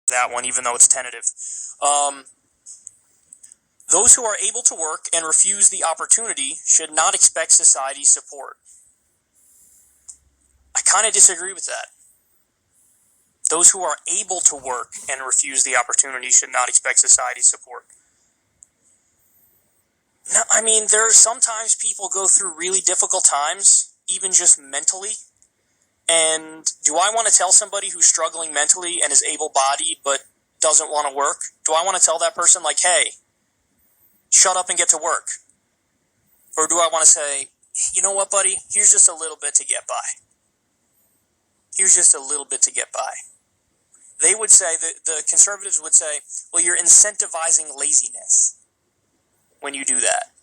that one, even though it's tentative. Those who are able to work and refuse the opportunity should not expect society's support. I kind of disagree with that. Those who are able to work and refuse the opportunity should not expect society's support. No, I mean, there are sometimes people go through really difficult times, even just mentally. And do I want to tell somebody who's struggling mentally and is able-bodied but doesn't want to work? Do I want to tell that person, like, hey, shut up and get to work? Or do I want to say, you know what, buddy? Here's just a little bit to get by. Here's just a little bit to get by. They would say, the conservatives would say, well, you're incentivizing laziness when you do that.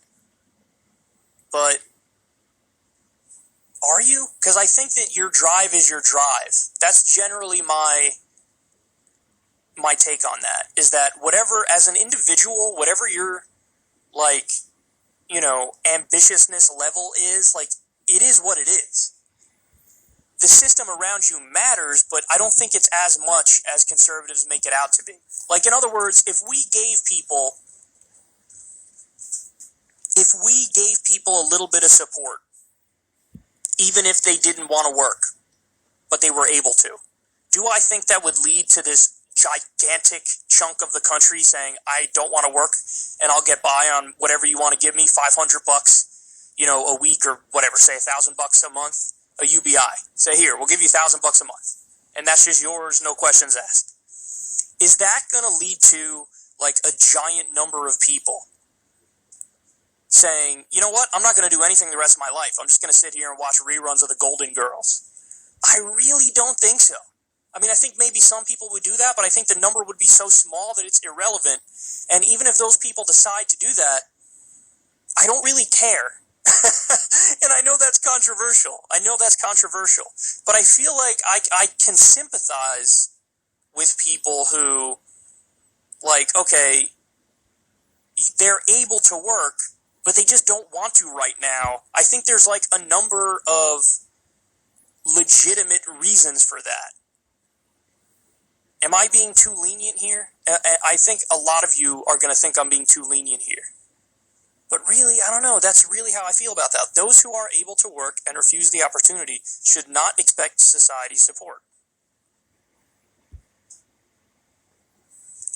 But are you? Because I think that your drive is your drive. That's generally my take on that, is that whatever, as an individual, whatever your, like, you know, ambitiousness level is, like, it is what it is. The system around you matters, but I don't think it's as much as conservatives make it out to be. Like, in other words, if we gave people a little bit of support, even if they didn't want to work, but they were able to, do I think that would lead to this gigantic chunk of the country saying, I don't want to work and I'll get by on whatever you want to give me, $500, you know, a week, or whatever, say $1,000 a month, a UBI. Say, here, we'll give you $1,000 a month, and that's just yours, no questions asked. Is that going to lead to, like, a giant number of people saying, you know what, I'm not going to do anything the rest of my life. I'm just going to sit here and watch reruns of the Golden Girls? I really don't think so. I mean, I think maybe some people would do that, but I think the number would be so small that it's irrelevant. And even if those people decide to do that, I don't really care. And I know that's controversial. But I feel like I can sympathize with people who, like, okay, they're able to work, but they just don't want to right now. I think there's, like, a number of legitimate reasons for that. Am I being too lenient here? I think a lot of you are going to think I'm being too lenient here. But really, I don't know. That's really how I feel about that. Those who are able to work and refuse the opportunity should not expect society's support.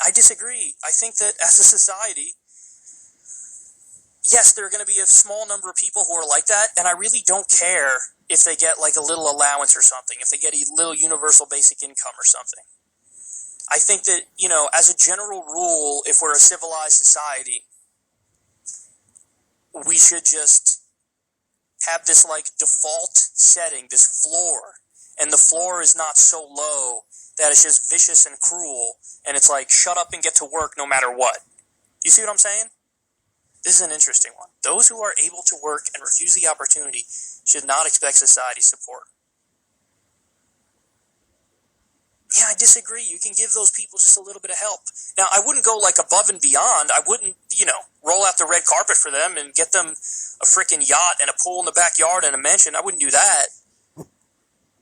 I disagree. I think that as a society, yes, there are going to be a small number of people who are like that, and I really don't care if they get, like, a little allowance or something, if they get a little universal basic income or something. I think that, you know, as a general rule, if we're a civilized society, we should just have this, like, default setting, this floor, and the floor is not so low that it's just vicious and cruel, and it's like, shut up and get to work no matter what. You see what I'm saying? This is an interesting one. Those who are able to work and refuse the opportunity should not expect society's support. Yeah, I disagree. You can give those people just a little bit of help. Now, I wouldn't go, like, above and beyond. I wouldn't, you know, roll out the red carpet for them and get them a freaking yacht and a pool in the backyard and a mansion. I wouldn't do that.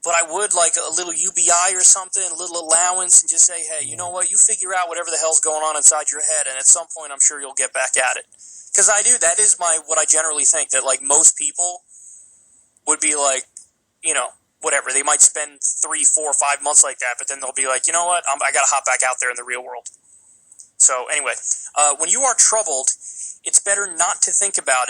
But I would, like, a little UBI or something, a little allowance, and just say, hey, you know what, you figure out whatever the hell's going on inside your head, and at some point I'm sure you'll get back at it. Because I do. That is what I generally think, that, like, most people would be like, you know, whatever. They might spend 3, 4, 5 months like that, but then they'll be like, you know what, I got to hop back out there in the real world. So anyway, when you are troubled, it's better not to think about it